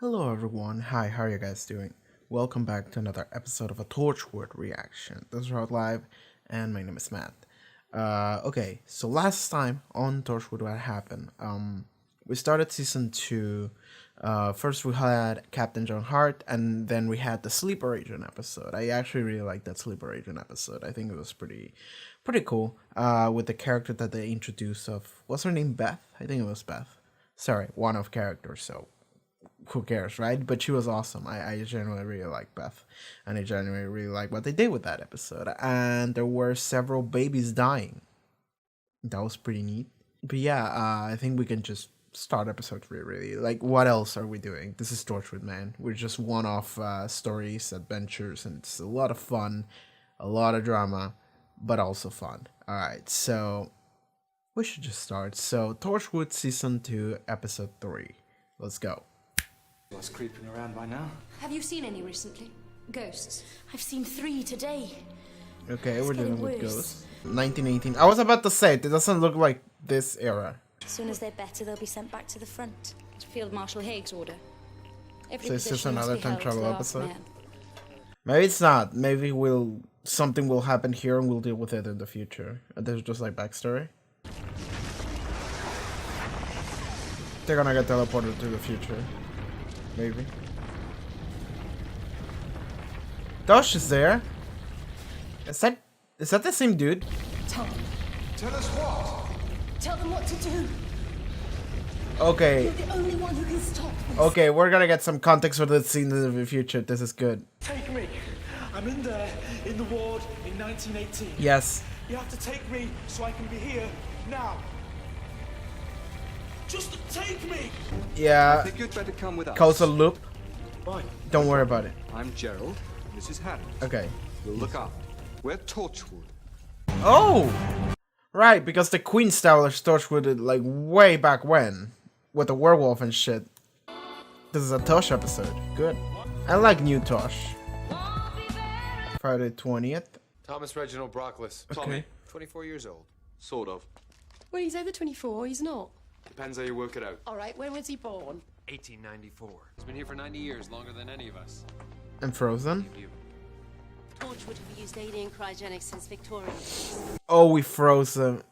Hello everyone, hi, how are you guys doing? Welcome back to another episode of a Torchwood reaction. This is Haarute Live, and my name is Matt. Okay, so last time on Torchwood what happened? We started season 2. First we had Captain John Hart, and then we had the Sleeper Agent episode. I actually really liked that Sleeper Agent episode. I think it was pretty cool. With the character that they introduced of, what's her name, Beth? I think it was Beth. Sorry, one of characters, so who cares, right? But she was awesome. I genuinely really like Beth, and I genuinely really like what they did with that episode. And there were several babies dying. That was pretty neat. But yeah, I think we can just start episode 3, really. Like, what else are we doing? This is Torchwood, man. We're just one-off stories, adventures, and it's a lot of fun, a lot of drama, but also fun. Alright, so we should just start. So, Torchwood Season 2, Episode 3. Let's go. What's creeping around by now? Have you seen any recently? Ghosts? I've seen 3 today. Okay, It's we're dealing getting with worse. ghosts. 1918. I was about to say, it doesn't look like this era. As soon as they're better, they'll be sent back to the front. It's Field Marshal Haig's order. Every So it's just position must another be time held to travel the last episode? man. Maybe it's not. Maybe something will happen here and we'll deal with it in the future. And there's just like backstory. They're gonna get teleported to the future. Maybe. Dosh is there. Is that the same dude? Tell them. Tell us what? Tell them what to do. Okay. You're the only one who can stop this. Okay, we're gonna get some context for this scene in the future. This is good. Take me. I'm in there, in the ward, in 1918. Yes. You have to take me so I can be here now. Just take me. Yeah. I think you'd better come with us. Cause a loop. Why? Don't worry about it. I'm Gerald. This is Haarute. Okay. We'll look after. We're Torchwood. Oh! Right, because the Queen established Torchwood like way back when. With the werewolf and shit. This is a Tosh episode. Good. I like new Tosh. Friday 20th. Thomas Reginald Brockles. Okay. 24 years old. Sort of. Well, he's over 24, he's not. Depends how you work it out. All right, when was he born? 1894. He's been here for 90 years, longer than any of us. And Frozen. You. Torchwood have used alien cryogenics since Victorian. Oh, we froze them.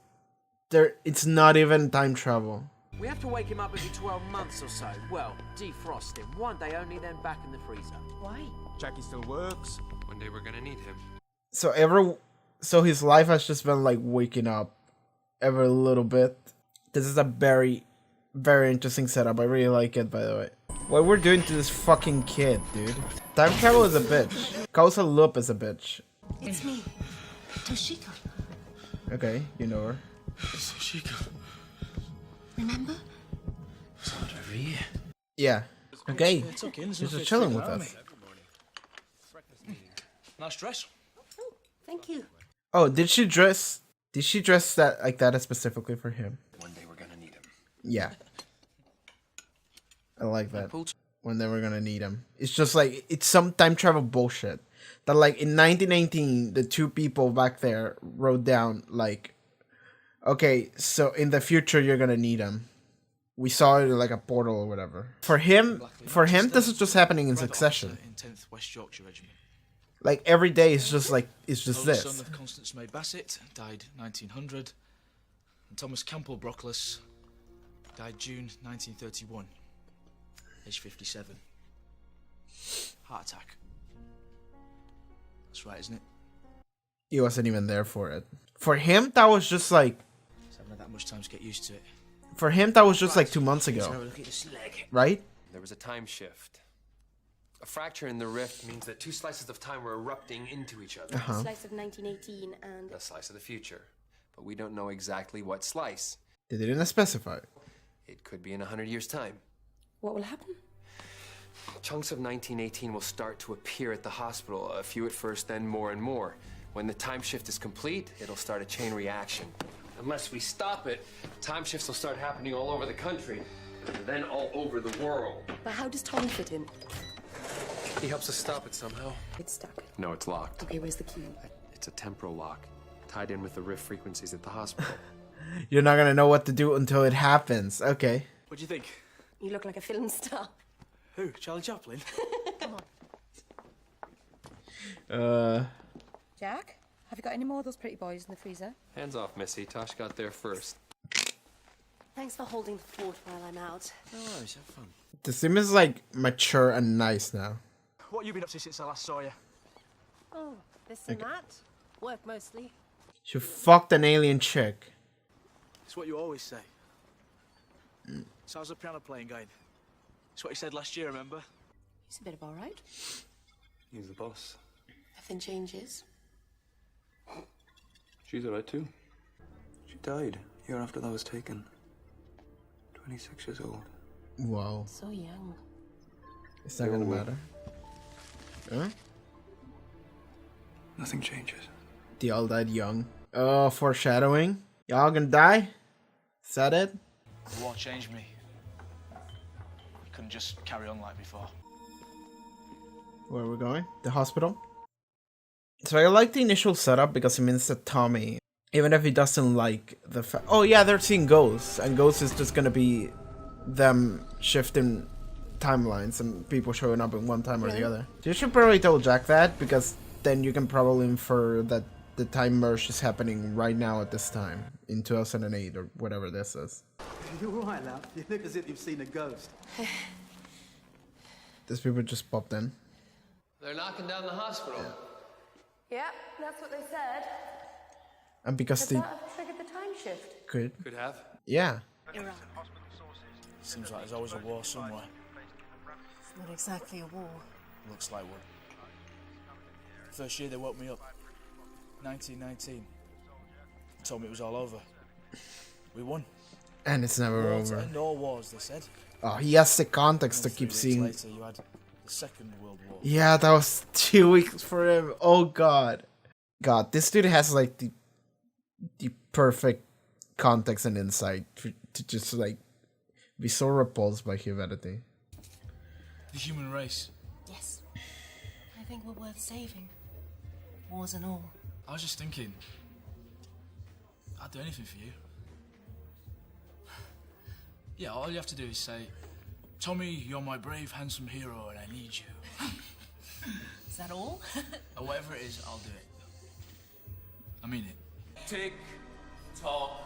It's not even time travel. We have to wake him up every 12 months or so. Well, defrost him. One day only, then back in the freezer. Why? Jackie still works. One day we're gonna need him. So his life has just been like waking up every little bit. This is a very, very interesting setup. I really like it, by the way. What we're doing to this fucking kid, dude. Time travel is a bitch. Causa Loop is a bitch. It's me, Toshiko. Okay, you know her. Toshiko. Remember? It's hard over here. Yeah. Okay. Tuck in. She's just chilling with us. Nice dress. Oh, thank you. Oh, did she dress that like that specifically for him? One day we're gonna need him. Yeah. I like that. When they were gonna need him. It's just like, it's some time travel bullshit. That like in 1919, the two people back there wrote down like, okay, so in the future you're gonna need him. We saw it in like a portal or whatever. For him, this is just happening in succession. In 10th West Yorkshire Regiment. Like every day is just like, it's just Oldest this. son of Constance May Bassett, died 1900. And Thomas Campbell Brockles died June 1931. Age 57. Heart attack. That's right, isn't it? He wasn't even there for it. For him, that was just like, So I haven't had that much time to get used to it. for him, that was just like 2 months Let's have ago, a look at this leg. right? There was a time shift. A fracture in the rift means that two slices of time were erupting into each other. Uh-huh. Slice of 1918 and... A slice of the future. But we don't know exactly what slice. They didn't specify. It could be in 100 years' time. What will happen? Chunks of 1918 will start to appear at the hospital, a few at first, then more and more. When the time shift is complete, it'll start a chain reaction. Unless we stop it, time shifts will start happening all over the country, and then all over the world. But how does Tom fit in? He helps us stop it somehow. It's stuck. No, it's locked. Okay, where's the key? It's a temporal lock, tied in with the rift frequencies at the hospital. You're not gonna know what to do until it happens. Okay. What do you think? You look like a film star. Who? Charlie Chaplin? Jack, have you got any more of those pretty boys in the freezer? Hands off, Missy. Tosh got there first. Thanks for holding the fort while I'm out. No worries, have fun. The sim is like mature and nice now. What you been up to since I last saw you? Oh, this and that. Work mostly. She fucked an alien chick. It's what you always say. So how's the piano playing going? It's what you said last year, remember? He's a bit of all right. He's the boss. Nothing changes. She's alright too. She died a year after that was taken. 26 years old. Wow. So young. It's not gonna matter. Huh? Nothing changes. They all died young. Oh, foreshadowing. Y'all gonna die? Is that it? The war changed me. I couldn't just carry on like before. Where are we going? The hospital? So I like the initial setup because it means that Tommy, even if he doesn't like the fact... Oh yeah, they're seeing ghosts. And ghosts is just gonna be them shifting timelines and people showing up in one time or the other. You should probably tell Jack that, because then you can probably infer that the time merge is happening right now at this time. In 2008 or whatever this is. You're right, love. You look as if you've seen a ghost. These people just popped in. They're knocking down the hospital. Yeah, that's what they said. And because they Triggered the time shift. could... Could have. Yeah. Seems like there's always a war somewhere. It's not exactly a war. Looks like one. First year they woke me up. 1919. Told me it was all over. We won. And it's never War to over. end all wars, they said. Oh, he has the context to And keep 3 weeks seeing... later, you had the Second World War. Yeah, that was 2 weeks for him. Oh god. God, this dude has like the perfect context and insight to just like be so repulsed by humanity. The human race. Yes. I think we're worth saving. Wars and all. I was just thinking, I'd do anything for you. Yeah, all you have to do is say, Tommy, you're my brave, handsome hero, and I need you. Is that all? Or whatever it is, I'll do it. I mean it. Tick tock,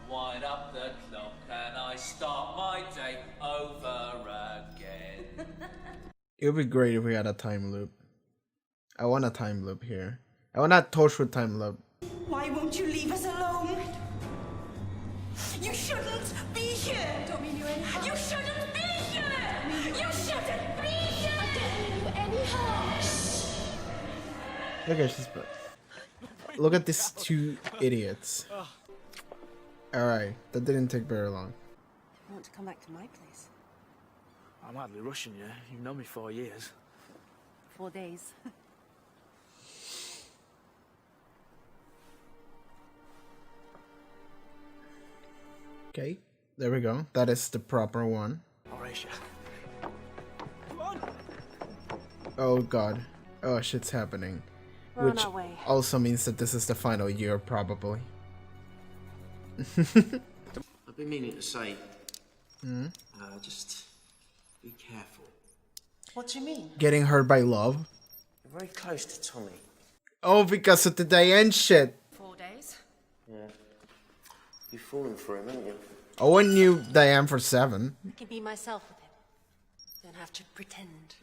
wind up the clock, and I start my day over again. It would be great if we had a time loop. I want a time loop here. I want a Torchwood time loop. Why won't you leave us alone? You shouldn't be here! Don't mean you any harm. You shouldn't be here! You shouldn't be here! I didn't mean you any harm. Look at this. Look at these two idiots. Alright, that didn't take very long. I want to come back to my place. I'm hardly rushing you. You've known me 4 years. 4 days. Okay, there we go. That is the proper one. Horatio. Come on! Oh god. Oh, shit's happening. We're on Which our way. also means that this is the final year, probably. I've been meaning to say, just be careful. What do you mean? Getting hurt by love? You're very close to Tommy. Oh, because of the Diane shit. 4 days? Yeah. You've fallen for him, haven't you? Owen knew Diane for 7. I can be myself with him. Don't have to pretend.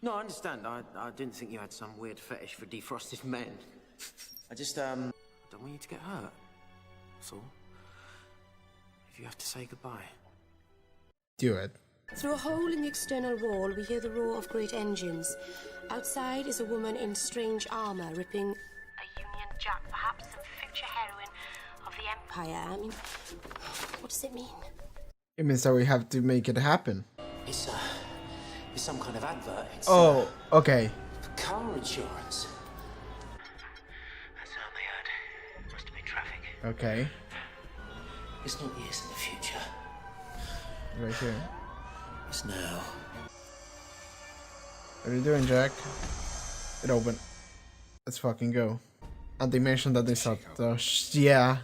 No, I understand. I didn't think you had some weird fetish for defrosted men. I just, don't want you to get hurt. That's all. If you have to say goodbye. Do it. Through a hole in the external wall, we hear the roar of great engines. Outside is a woman in strange armor ripping a Union Jack, perhaps some future heroine of the Empire. I mean, what does it mean? It means that we have to make it happen. It's some kind of advert. It's, Oh, okay. car insurance. That's what I heard. Must have been traffic. Okay. It's not years in the future. Right here. It's now. What are you doing, Jack? It opened. Let's fucking go. And they mentioned that they saw yeah.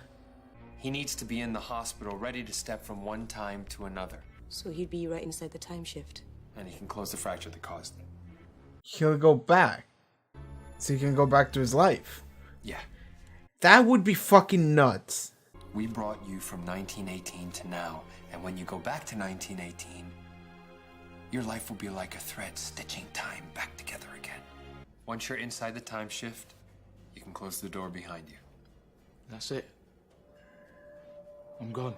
He needs to be in the hospital, ready to step from one time to another. So he'd be right inside the time shift. And he can close the fracture that caused it. He'll go back. So he can go back to his life. Yeah. That would be fucking nuts. We brought you from 1918 to now, and when you go back to 1918, your life will be like a thread stitching time back together again. Once you're inside the time shift, you can close the door behind you. That's it. I'm gone.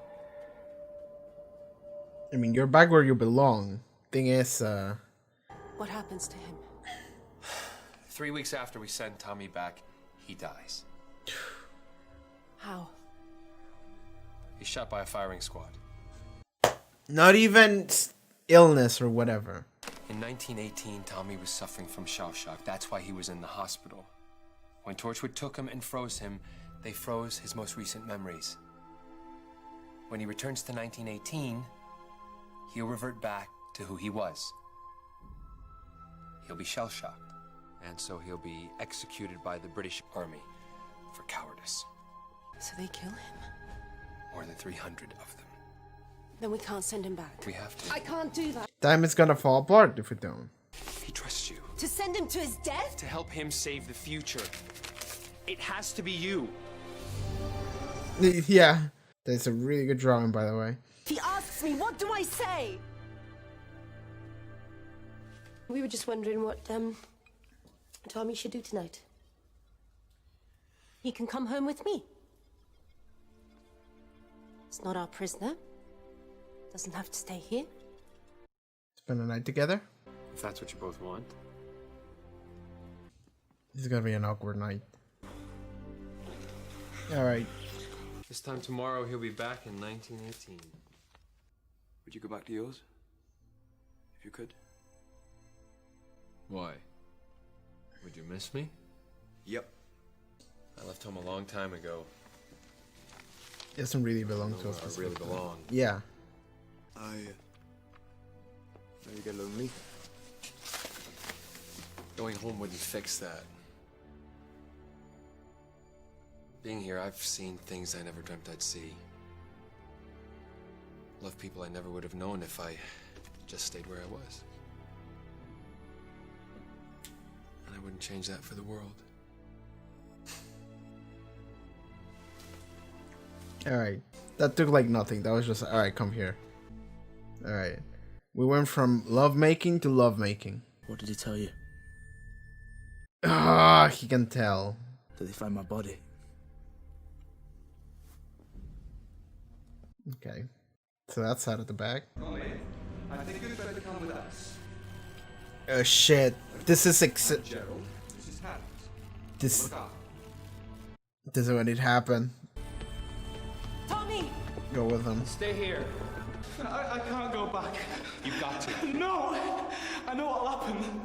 I mean, you're back where you belong. Thing is, What happens to him? 3 weeks after we send Tommy back, he dies. How? He's shot by a firing squad. not even illness or whatever. In 1918, Tommy was suffering from shell shock. That's why he was in the hospital. When Torchwood took him and froze him, they froze his most recent memories. When he returns to 1918, he'll revert back to who he was. He'll be shell-shocked, and so he'll be executed by the British Army for cowardice. So they kill him? More than 300 of them. Then we can't send him back. We have to. I can't do that. Time is gonna fall apart if we don't. He trusts you. To send him to his death? To help him save the future. It has to be you. Yeah, that's a really good drawing, by the way. If he asks me, what do I say? We were just wondering what, Tommy should do tonight. He can come home with me. He's not our prisoner. Doesn't have to stay here. Spend the night together. If that's what you both want. This is gonna be an awkward night. Alright. This time tomorrow, he'll be back in 1918. Would you go back to yours? If you could? Why? Would you miss me? Yep. I left home a long time ago. It doesn't really belong to us. I really belong. Yeah. Now you get lonely. Going home wouldn't fix that. Being here, I've seen things I never dreamt I'd see. Loved people I never would have known if I just stayed where I was. And I wouldn't change that for the world. Alright. That took like nothing. That was just, alright, come here. Alright. We went from lovemaking to lovemaking. What did he tell you? Ah, he can tell. Did they find my body? Okay. So that's out of the bag. I think you'd better come with us. Oh shit. This is Gerald, this is Haarute. This is when it happened. Tommy! Go with him. Stay here. I can't go back. You've got to. No! I know what'll happen.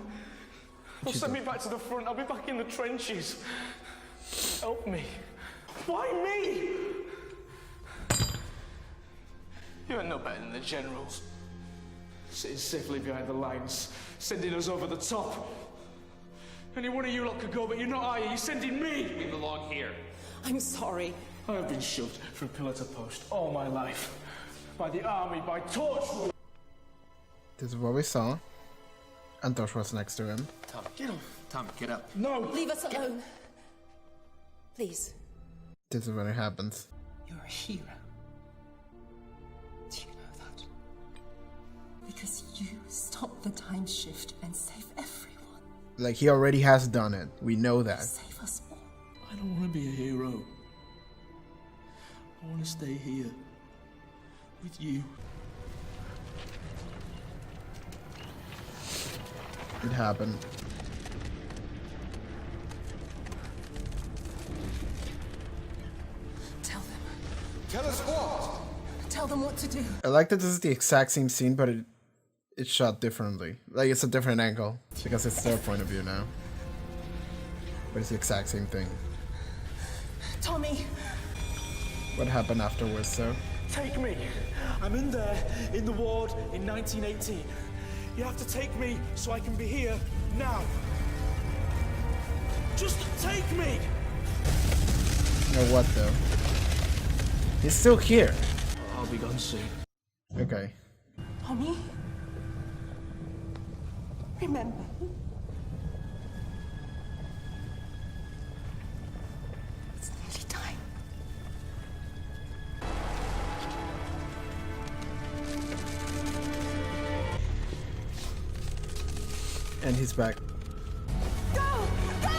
They'll send me back to the front. I'll be back in the trenches. Help me. Why me? You ain't no better than the generals. Sitting safely behind the lines, sending us over the top. Any one of you lot could go, but you're not, are you? You're sending me! We belong here. I'm sorry. I have been shoved from pillar to post all my life. By the army, by Torchwood. This is what we saw. And Tosh was next to him. Tom, get up. Tom, get up. No! Leave us alone. Please. This is when it happens. You're a hero. Do you know that? Because you stop the time shift and save everyone. Like, he already has done it. We know that. Save us all. I don't want to be a hero. I want to stay here. With you. It happened. Tell them. Tell us what? Tell them what to do. I like that this is the exact same scene, but it's shot differently. Like, it's a different angle. Because it's their point of view now. But it's the exact same thing. Tommy! What happened afterwards, though? Take me. I'm in there, in the ward, in 1918. You have to take me so I can be here now. Just take me! Or what, though? He's still here. I'll be gone soon. Okay. Tommy? Remember. It's nearly time. And he's back. Go! Go!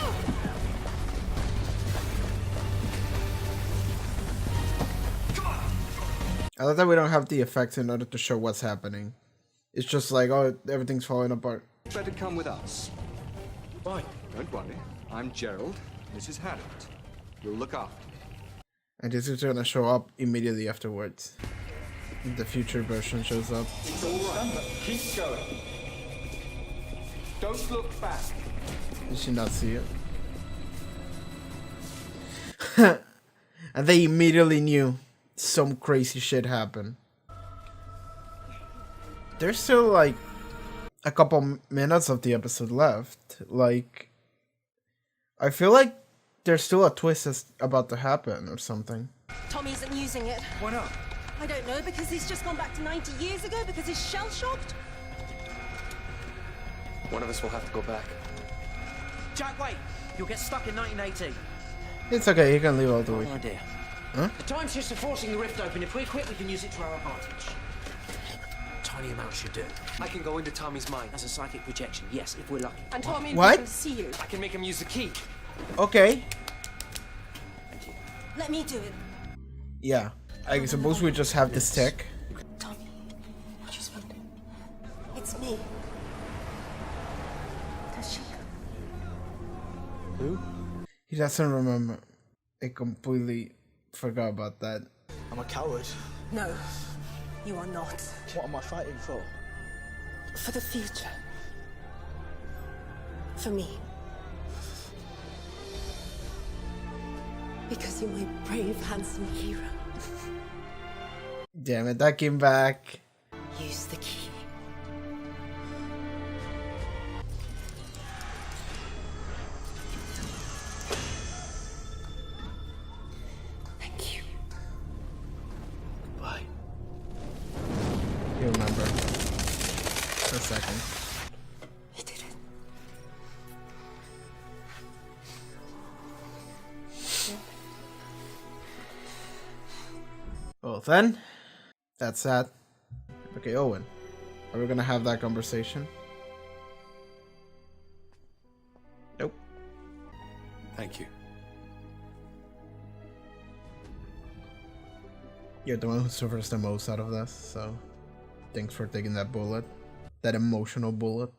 I love that we don't have the effects in order to show what's happening. It's just like, oh, everything's falling apart. Better come with us. Why? Don't worry. I'm Gerald. This is Haarute. We'll look after you. And this is gonna show up immediately afterwards. The future version shows up. It's all right. Keep going. Don't look back. Did she not see it? And they immediately knew some crazy shit happened. There's still like a couple minutes of the episode left. Like, I feel like there's still a twist that's about to happen or something. Tommy isn't using it. Why not? I don't know, because he's just gone back to 90 years ago, because he's shell-shocked. One of us will have to go back. Jack, wait! You'll get stuck in 1980. It's okay, you can leave all the way. An idea. Huh? The time shifts are forcing the rift open. If we're quick, we can use it to our advantage. Tiny amount should do. I can go into Tommy's mind. As a psychic projection, yes, if we're lucky. And Tommy What? can see you. I can make him use the key. Okay. Let me do it. Yeah. I suppose we just have this tech. Tommy, what you spoke to? It's me. Tashika. Who? He doesn't remember. I completely forgot about that. I'm a coward. No, you are not. What am I fighting for? For the future. For me. Because you're my brave, handsome hero. Damn it, that came back. Use the key. Thank you. Goodbye. You remember. For a second. You did it. Well then, that's that. Okay, Owen. Are we gonna have that conversation? Nope. Thank you. You're the one who suffers the most out of this, so thanks for taking that bullet. That emotional bullet.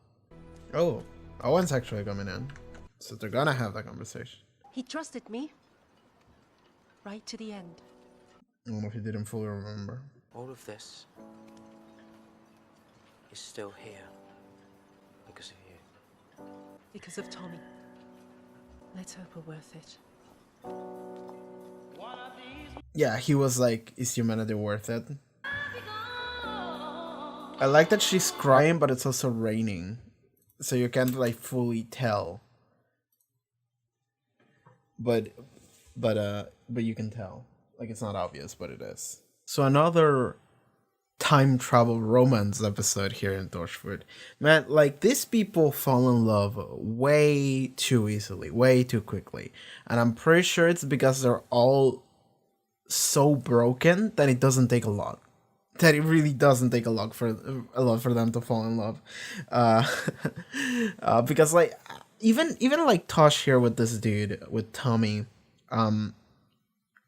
Oh, Owen's actually coming in. So they're gonna have that conversation. He trusted me. Right to the end. I don't know if you didn't fully remember. All of this is still here because of you. Because of Tommy. Let's hope we're worth it. Yeah, he was like, is humanity worth it? I like that she's crying, but it's also raining. So you can't like fully tell. But you can tell. Like, it's not obvious, but it is. So another time travel romance episode here in Torchwood. Man, like, these people fall in love way too easily, way too quickly. And I'm pretty sure it's because they're all so broken that it doesn't take a lot. That it really doesn't take a lot for them to fall in love. Because, like, even like Tosh here with this dude, with Tommy,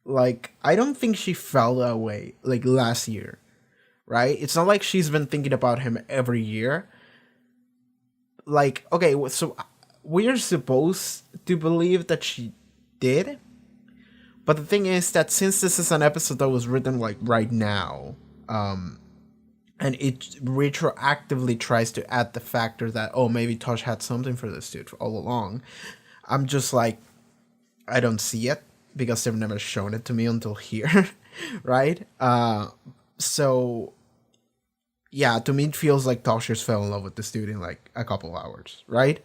like, I don't think she felt that way, like, last year, right? It's not like she's been thinking about him every year. Like, okay, so we're supposed to believe that she did, but the thing is that since this is an episode that was written, like, right now, and it retroactively tries to add the factor that, oh, maybe Tosh had something for this dude all along, I'm just like, I don't see it. Because they've never shown it to me until here, right? So, yeah, to me it feels like Tosh just fell in love with this dude in like a couple hours, right?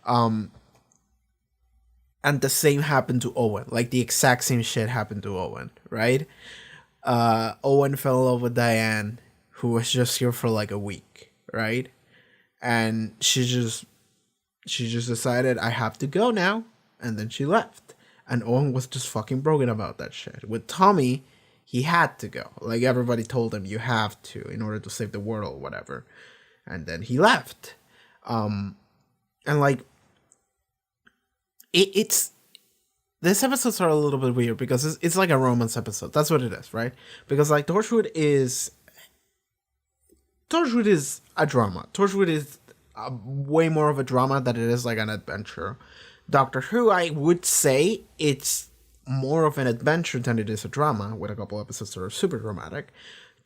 And the same happened to Owen. Like, the exact same shit happened to Owen, right? Owen fell in love with Diane, who was just here for like a week, right? and she just decided, I have to go now, and then she left. And Owen was just fucking broken about that shit. With Tommy, he had to go. Like, everybody told him, you have to in order to save the world, whatever. And then he left. And like, it's these episodes are a little bit weird because it's like a romance episode. That's what it is, right? Because like Torchwood is a drama. Torchwood is way more of a drama than it is like an adventure. Doctor Who, I would say it's more of an adventure than it is a drama, with a couple episodes that are super dramatic.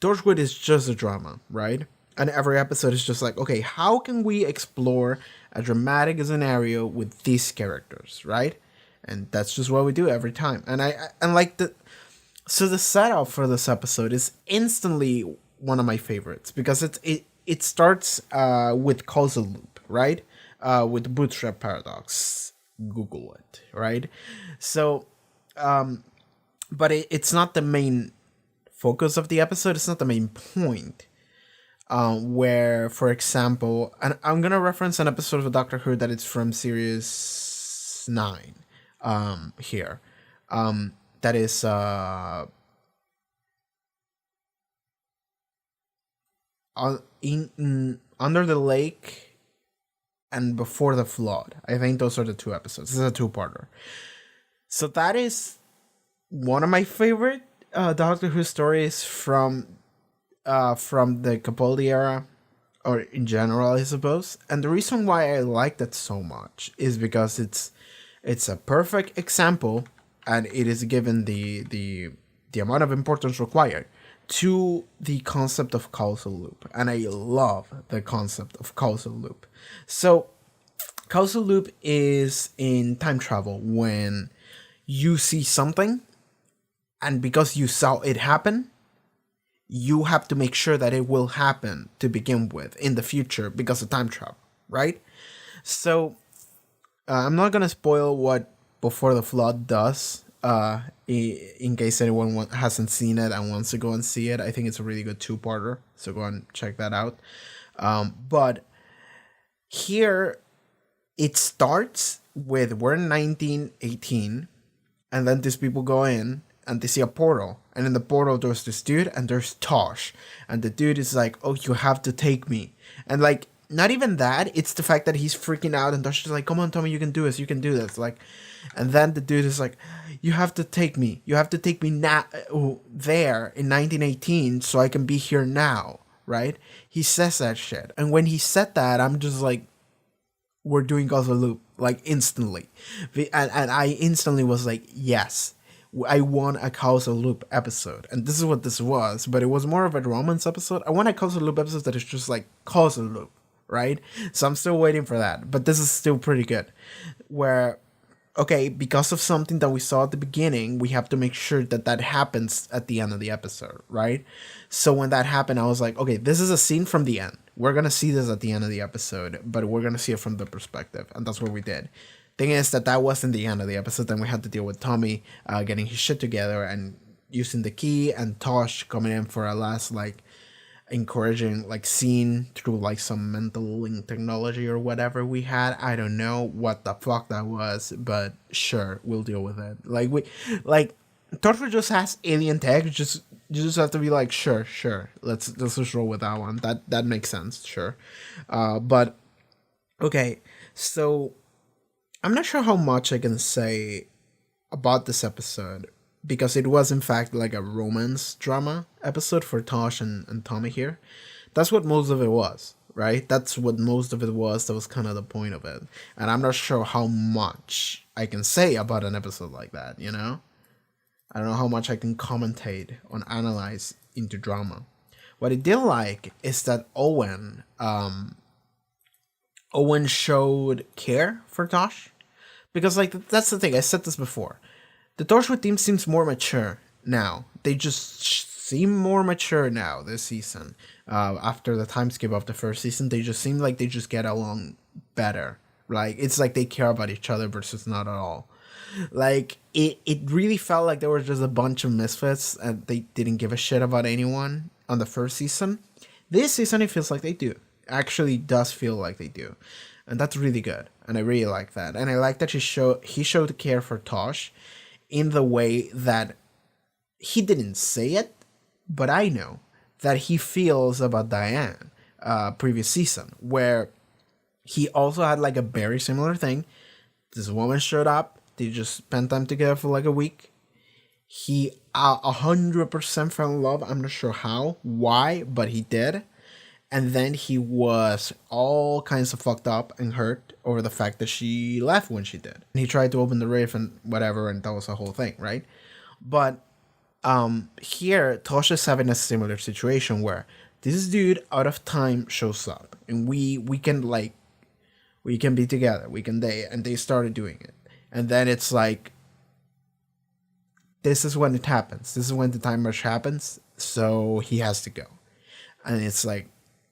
Torchwood is just a drama, right? And every episode is just like, okay, how can we explore a dramatic scenario with these characters, right? And that's just what we do every time. And the setup for this episode is instantly one of my favorites because it starts with causal loop, right? With the bootstrap paradox. Google it, right? So, but it's not the main focus of the episode. It's not the main point. Where, for example, and I'm gonna reference an episode of Doctor Who that is from series 9. Here, that is Under the Lake and Before the Flood. I think those are the two episodes. This is a two-parter. So that is one of my favorite Doctor Who stories from the Capaldi era, or in general, I suppose. And the reason why I like that so much is because it's a perfect example, and it is given the amount of importance required to the concept of causal loop. And I love the concept of causal loop. So causal loop is in time travel when you see something, and because you saw it happen, you have to make sure that it will happen to begin with in the future because of time travel, right? So I'm not going to spoil what Before the Flood does, in case anyone hasn't seen it and wants to go and see it. I think it's a really good two-parter, so go and check that out. But here, it starts with, we're in 1918, and then these people go in, and they see a portal. And in the portal, there's this dude, and there's Tosh. And the dude is like, oh, you have to take me. And like, not even that, it's the fact that he's freaking out, and Tosh is like, come on, Tommy, you can do this, you can do this. Like, and then the dude is like, you have to take me. You have to take me now, there in 1918 so I can be here now, right? He says that shit. And when he said that, I'm just like, we're doing causal loop, like, instantly. And I instantly was like, yes, I want a causal loop episode. And this is what this was, but it was more of a romance episode. I want a causal loop episode that is just like causal loop, right? So I'm still waiting for that, but this is still pretty good. Where, okay, because of something that we saw at the beginning, we have to make sure that that happens at the end of the episode, right? So when that happened, I was like, okay, this is a scene from the end. We're going to see this at the end of the episode, but we're going to see it from the perspective. And that's what we did. Thing is that wasn't the end of the episode. Then we had to deal with Tommy getting his shit together and using the key, and Tosh coming in for a last, like, encouraging, like, scene through, like, some mental link technology or whatever we had. I don't know what the fuck that was, but sure, we'll deal with it. Like, Torchwood just has alien tech. You just have to be like, sure, let's just roll with that one. That makes sense, sure. But okay, so I'm not sure how much I can say about this episode, because it was in fact like a romance drama episode for Tosh and Tommy here. That's what most of it was, right? That's what most of it was. That was kind of the point of it. And I'm not sure how much I can say about an episode like that, you know? I don't know how much I can commentate on analyze into drama. What I did like is that Owen showed care for Tosh. Because, like, that's the thing. I said this before. The Torchwood team seems more mature now. They just seem more mature now this season. After the time skip of the first season, they just seem like they just get along better. Like, it's like they care about each other versus not at all. Like, it really felt like there were just a bunch of misfits and they didn't give a shit about anyone on the first season. This season, it feels like they do. actually does feel like they do, and that's really good. And I really like that. And I like that he showed care for Tosh in the way that he didn't say it, but I know that he feels about Diane, previous season, where he also had like a very similar thing. This woman showed up. They just spent time together for like a week. He 100% fell in love. I'm not sure how, why, but he did. And then he was all kinds of fucked up and hurt over the fact that she left when she did. And he tried to open the rift and whatever, and that was a whole thing, right? But here, Tosh is having a similar situation where this dude out of time shows up, and we can be together, we can date, and they started doing it. And then it's like, this is when it happens. This is when the time rush happens, so he has to go. And it's like,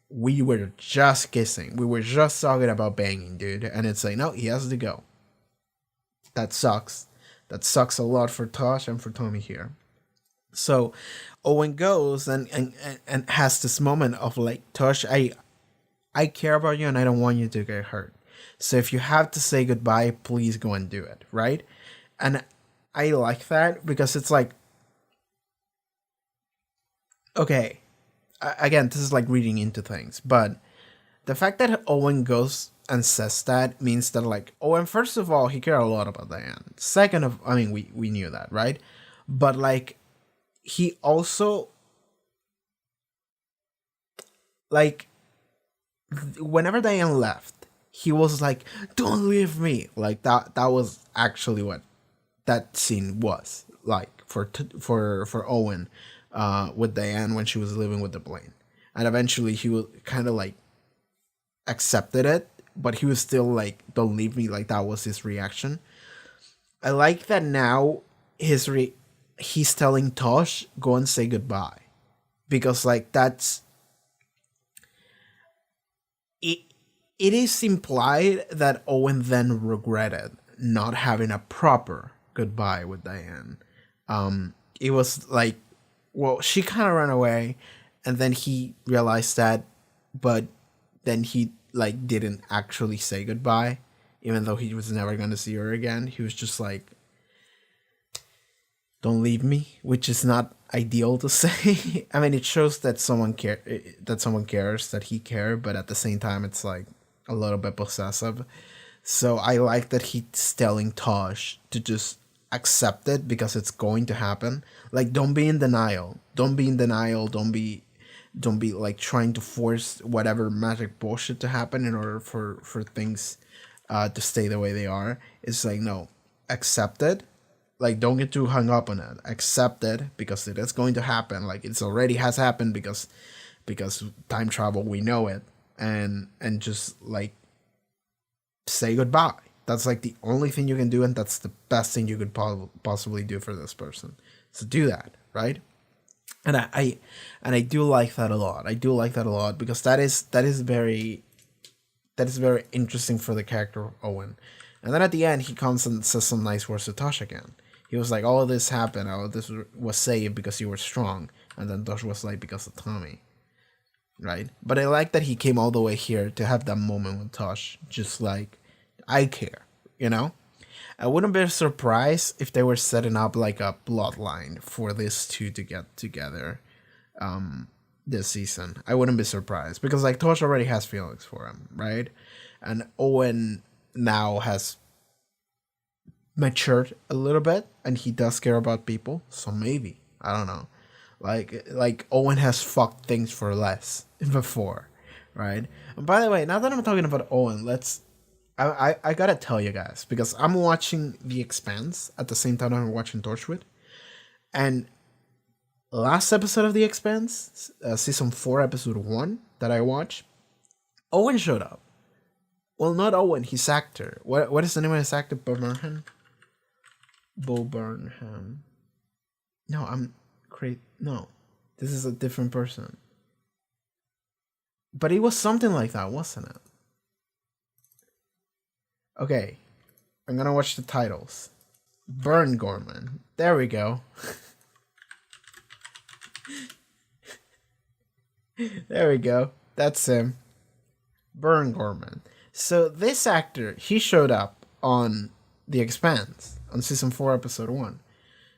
we were just kissing. We were just talking about banging, dude. And it's like, no, he has to go. That sucks. That sucks a lot for Tosh and for Tommy here. So Owen goes and has this moment of like, Tosh, I care about you and I don't want you to get hurt. So if you have to say goodbye, please go and do it, right? And I like that because it's like, okay, again, this is like reading into things, but the fact that Owen goes and says that means that like, Owen, first of all, he cared a lot about Diane. Second of, I mean, we knew that, right? But like, he also, like, whenever Diane left, he was like, don't leave me. Like that was actually what that scene was like for Owen with Diane when she was living with the Blaine. And eventually he was kind of like accepted it, but he was still like, don't leave me. Like that was his reaction. I like that now he's telling Tosh, go and say goodbye, because like that's it. It is implied that Owen then regretted not having a proper goodbye with Diane. It was like, well, she kind of ran away, and then he realized that, but then he like didn't actually say goodbye, even though he was never going to see her again. He was just like, don't leave me, which is not ideal to say. I mean, it shows that someone cares, that he cared, but at the same time, it's like a little bit possessive. So I like that he's telling Tosh to just accept it because it's going to happen. Like, don't be in denial. Don't be like trying to force whatever magic bullshit to happen in order for things to stay the way they are. It's like, no, accept it. Like, don't get too hung up on it. Accept it because it is going to happen. Like, it's already has happened because time travel, we know it. And just like say goodbye. That's like the only thing you can do, and that's the best thing you could possibly do for this person. So do that, right? And I do like that a lot. I do like that a lot because that is very interesting for the character of Owen. And then at the end, he comes and says some nice words to Tosh again. He was like, all of this happened, all of this was saved because you were strong. And then Tosh was like, because of Tommy. Right? But I like that he came all the way here to have that moment with Tosh. Just like, I care, you know? I wouldn't be surprised if they were setting up like a bloodline for these two to get together this season. I wouldn't be surprised because like Tosh already has feelings for him, right? And Owen now has matured a little bit and he does care about people. So maybe, I don't know. Like Owen has fucked things for less before, right? And by the way, now that I'm talking about Owen, I gotta tell you guys, because I'm watching The Expanse at the same time I'm watching Torchwood, and last episode of The Expanse, season 4, episode 1 that I watched, Owen showed up. Well, not Owen, his actor. What is the name of his actor? Bo Burnham. No, no, this is a different person. But it was something like that, wasn't it? Okay, I'm gonna watch the titles. Burn Gorman. There we go. There we go. That's him. Baron Gorman. So this actor, he showed up on The Expanse on season 4, episode 1,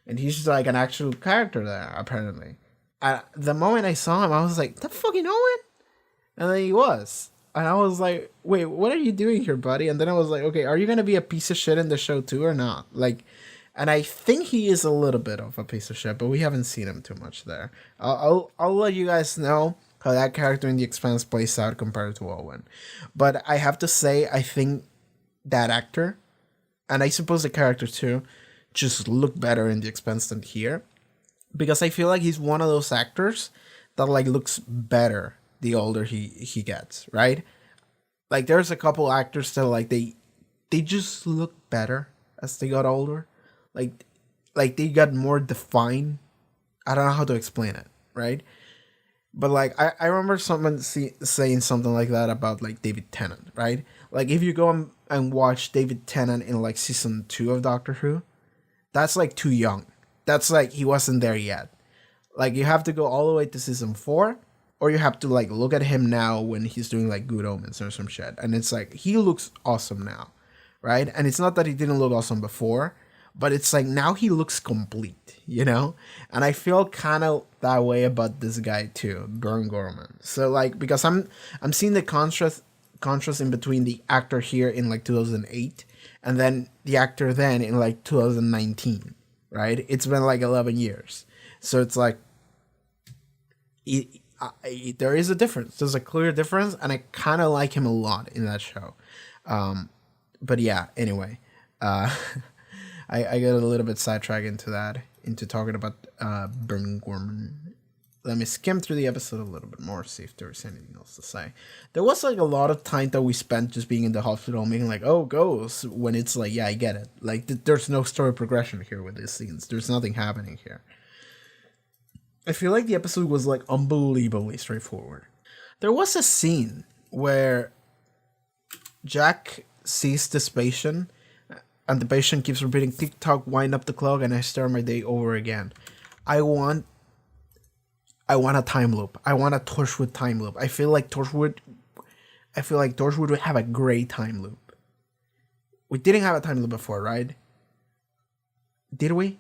and he's just like an actual character there apparently. The moment I saw him, I was like, "The fucking Owen," and then he was, and I was like, "Wait, what are you doing here, buddy?" And then I was like, "Okay, are you gonna be a piece of shit in the show too, or not?" Like, and I think he is a little bit of a piece of shit, but we haven't seen him too much there. I'll let you guys know how that character in The Expanse plays out compared to Owen. But I have to say, I think that actor, and I suppose the character too, just look better in The Expanse than here. Because I feel like he's one of those actors that like looks better the older he gets, right? Like there's a couple actors that like they just look better as they got older. Like they got more defined. I don't know how to explain it, right? But like I remember someone saying something like that about like David Tennant, right? Like if you go and watch David Tennant in like season 2 of Doctor Who, that's like too young. That's like he wasn't there yet. Like you have to go all the way to season 4, or you have to like look at him now when he's doing like Good Omens or some shit. And it's like he looks awesome now, right? And it's not that he didn't look awesome before, but it's like now he looks complete, you know? And I feel kind of that way about this guy too, Baron Gorman. So like because I'm seeing the contrast in between the actor here in like 2008 and then the actor then in like 2019, right? It's been like 11 years. So it's like there is a difference. There's a clear difference, and I kind of like him a lot in that show. But yeah, anyway, I got a little bit sidetracked into talking about Baron Gorman. Let me skim through the episode a little bit more, see if there's anything else to say. There was like a lot of time that we spent just being in the hospital, being like, "Oh, ghosts," when it's like, yeah, I get it. Like, there's no story progression here with these scenes. There's nothing happening here. I feel like the episode was like unbelievably straightforward. There was a scene where Jack sees this patient, and the patient keeps repeating, "Tick-tock, wind up the clock," and I start my day over again. I want a time loop. I want a Torchwood time loop. I feel like Torchwood would have a great time loop. We didn't have a time loop before, right? Did we?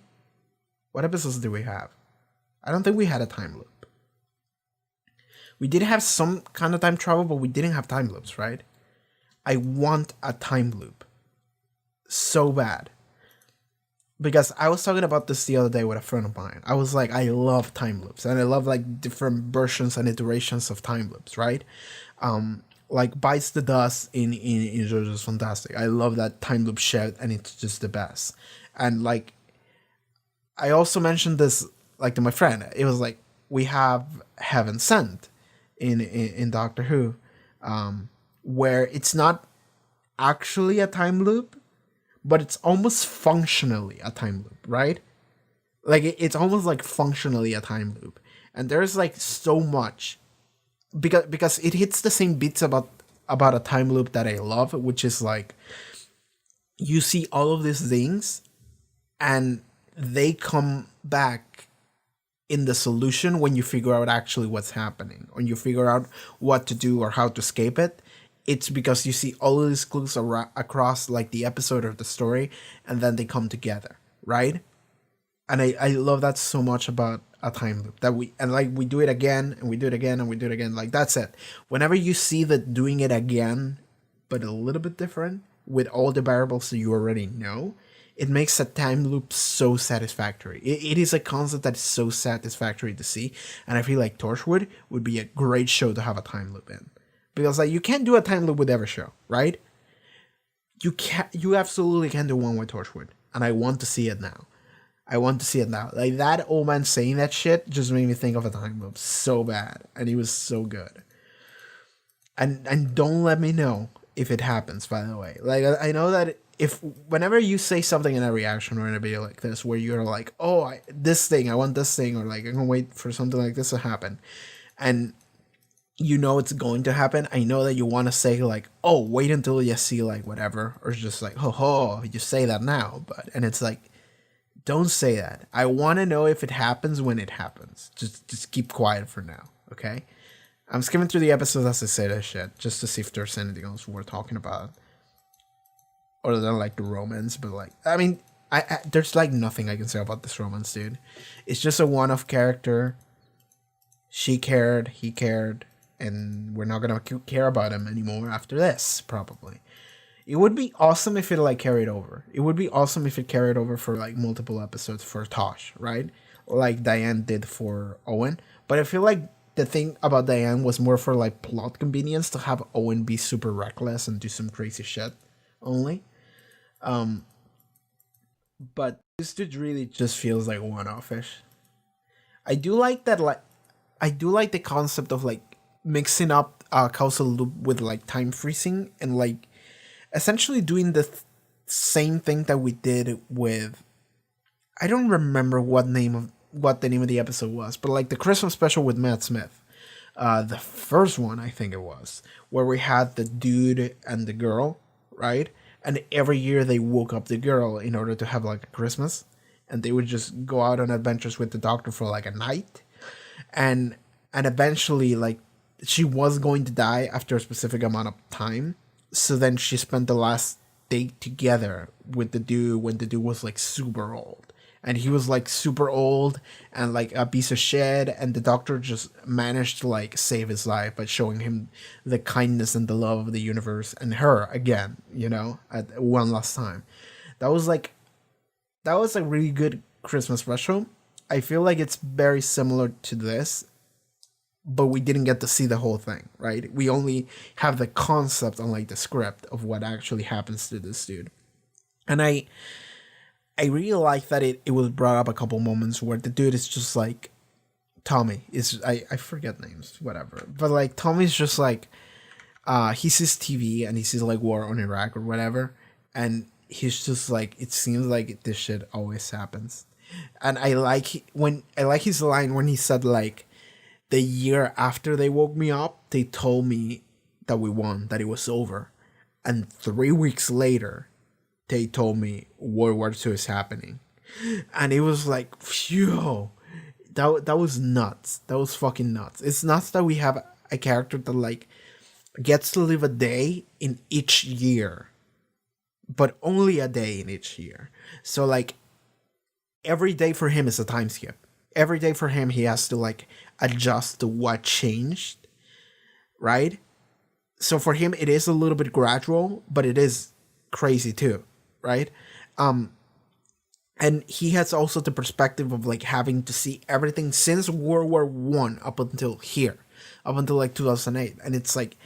What episodes did we have? I don't think we had a time loop. We did have some kind of time travel, but we didn't have time loops, right? I want a time loop so bad. Because I was talking about this the other day with a friend of mine. I was like, I love time loops, and I love like different versions and iterations of time loops, right? Like Bites the Dust in JoJo's fantastic. I love that time loop shit, and it's just the best. And like, I also mentioned this like to my friend. It was like, we have Heaven Sent in Doctor Who, where it's not actually a time loop, but it's almost functionally a time loop, right? Like it's almost like functionally a time loop, and there's like so much because it hits the same beats about a time loop that I love, which is like you see all of these things, and they come back in the solution when you figure out actually what's happening, when you figure out what to do or how to escape it. It's because you see all of these clues across like the episode or the story, and then they come together, right? And I love that so much about a time loop, that we do it again and we do it again and we do it again. Like that's it. Whenever you see that doing it again, but a little bit different with all the variables that you already know, it makes a time loop so satisfactory. It is a concept that is so satisfactory to see, and I feel like Torchwood would be a great show to have a time loop in. Because like you can't do a time loop with every show, right? You absolutely can do one with Torchwood, and I want to see it now. Like that old man saying that shit just made me think of a time loop so bad, and it was so good. And don't let me know if it happens, by the way. Like I know that if whenever you say something in a reaction or in a video like this where you're like, "Oh, I want this thing," or like I'm gonna wait for something like this to happen, and you know it's going to happen, I know that you want to say like, "Oh, wait until you see like whatever," or just like, "Oh, you say that now," and it's like, don't say that. I want to know if it happens when it happens. Just keep quiet for now, okay? I'm skimming through the episodes as I say that shit, just to see if there's anything else we're talking about. Other than like the romance, but like, I mean, I there's like nothing I can say about this romance, dude. It's just a one-off character. She cared, he cared, and we're not gonna care about him anymore after this, probably. It would be awesome if it like carried over. It would be awesome if it carried over for like multiple episodes for Tosh, right? Like Diane did for Owen. But I feel like the thing about Diane was more for like plot convenience to have Owen be super reckless and do some crazy shit only. But this dude really just feels like one-offish. I do like that, like I do like the concept of like mixing up causal loop with like time freezing and like essentially doing the same thing that we did with, I don't remember what the name of the episode was, but like the Christmas special with Matt Smith. The first one, I think it was, where we had the dude and the girl, right? And every year they woke up the girl in order to have like a Christmas, and they would just go out on adventures with the doctor for like a night, and eventually like she was going to die after a specific amount of time. So then she spent the last day together with the dude when the dude was like super old. And he was like super old and like a piece of shit. And the doctor just managed to like save his life by showing him the kindness and the love of the universe and her again, you know, at one last time. That was a really good Christmas special. I feel like it's very similar to this, but we didn't get to see the whole thing, right? We only have the concept on like the script of what actually happens to this dude. And I really like that it was brought up a couple moments where the dude is just like, Tommy is, I forget names, whatever. But like Tommy's just like, he sees TV and he sees like war on Iraq or whatever. And he's just like, it seems like this shit always happens. And I like his line when he said like, the year after they woke me up, they told me that we won, that it was over. And 3 weeks later, they told me World War II is happening. And it was like, phew, that was nuts. That was fucking nuts. It's nuts that we have a character that like gets to live a day in each year, but only a day in each year. So like every day for him is a time skip. Every day for him, he has to like adjust to what changed, right? So for him, it is a little bit gradual, but it is crazy too, right? And he has also the perspective of like having to see everything since World War I up until here, up until like 2008, and it's like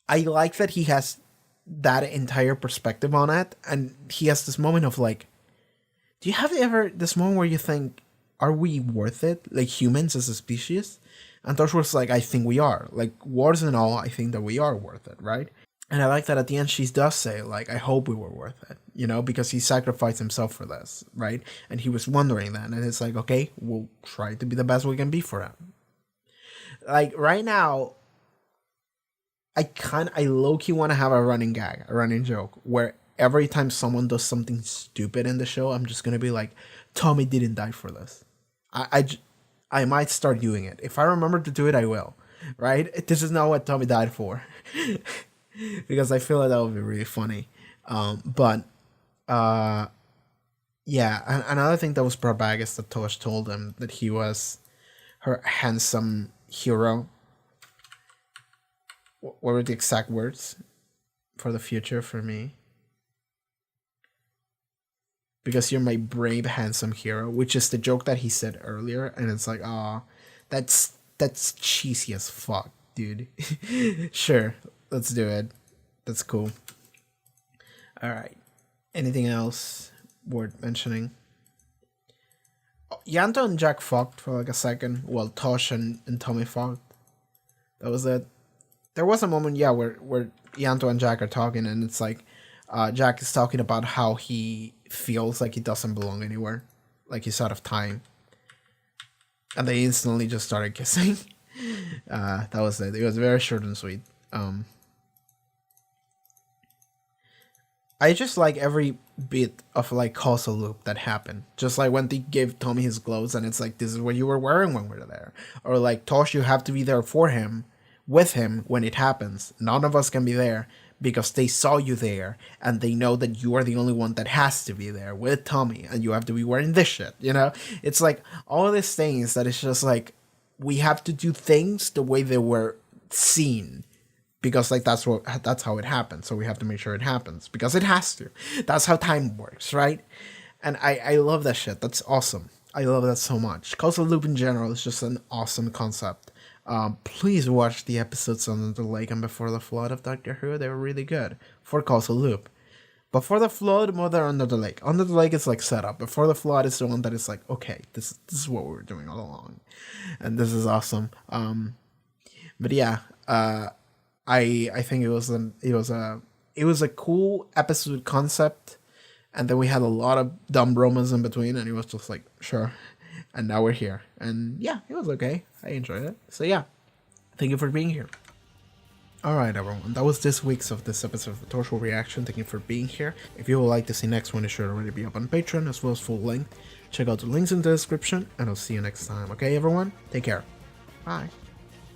I like that he has that entire perspective on it, and he has this moment of like, do you have ever this moment where you think, are we worth it? Like humans as a species? And Torchwood's like, I think we are. Like wars and all, I think that we are worth it, right? And I like that at the end she does say, like, I hope we were worth it, you know, because he sacrificed himself for this, right? And he was wondering that, and it's like, okay, we'll try to be the best we can be for him. Like right now, I low-key want to have a running gag, a running joke, where every time someone does something stupid in the show, I'm just gonna be like, Tommy didn't die for this. I might start doing it. If I remember to do it, I will. Right? This is not what Tommy died for. Because I feel like that would be really funny. Yeah, and another thing that was brought back is that Tosh told him that he was her handsome hero. What were the exact words? For the future, for me. Because you're my brave, handsome hero, which is the joke that he said earlier, and it's like, ah, that's cheesy as fuck, dude. Sure, let's do it. That's cool. All right. Anything else worth mentioning? Yanto and Jack fucked for like a second, while Tosh and Tommy fucked. That was it. There was a moment, yeah, where Yanto and Jack are talking, and it's like, Jack is talking about how he feels like he doesn't belong anywhere, like he's out of time, and they instantly just started kissing. That was it. It was very short and sweet. I just like every bit of like causal loop that happened. Just like when they gave Tommy his clothes and it's like, this is what you were wearing when we were there. Or like, Tosh, you have to be there for him, with him when it happens. None of us can be there because they saw you there and they know that you are the only one that has to be there with Tommy and you have to be wearing this shit, you know? It's like all of these things that it's just like, we have to do things the way they were seen. Because like that's how it happens, so we have to make sure it happens because it has to. That's how time works, right? And I love that shit. That's awesome. I love that so much. Causal loop in general is just an awesome concept. Please watch the episodes on the Lake and Before the Flood of Doctor Who. They were really good for causal loop. Before the Flood, more than Under the Lake. Under the Lake is like setup. Before the Flood is the one that is like, okay, this is what we were doing all along, and this is awesome. But yeah. I think it was a cool episode concept, and then we had a lot of dumb romance in between, and it was just like, sure, and now we're here, and yeah, it was okay. I enjoyed it. So yeah, thank you for being here. All right, everyone, that was this week's of this episode of the Torchwood reaction. Thank you for being here. If you would like to see next one, it should already be up on Patreon as well as full length. Check out the links in the description, and I'll see you next time. Okay, everyone, take care. Bye.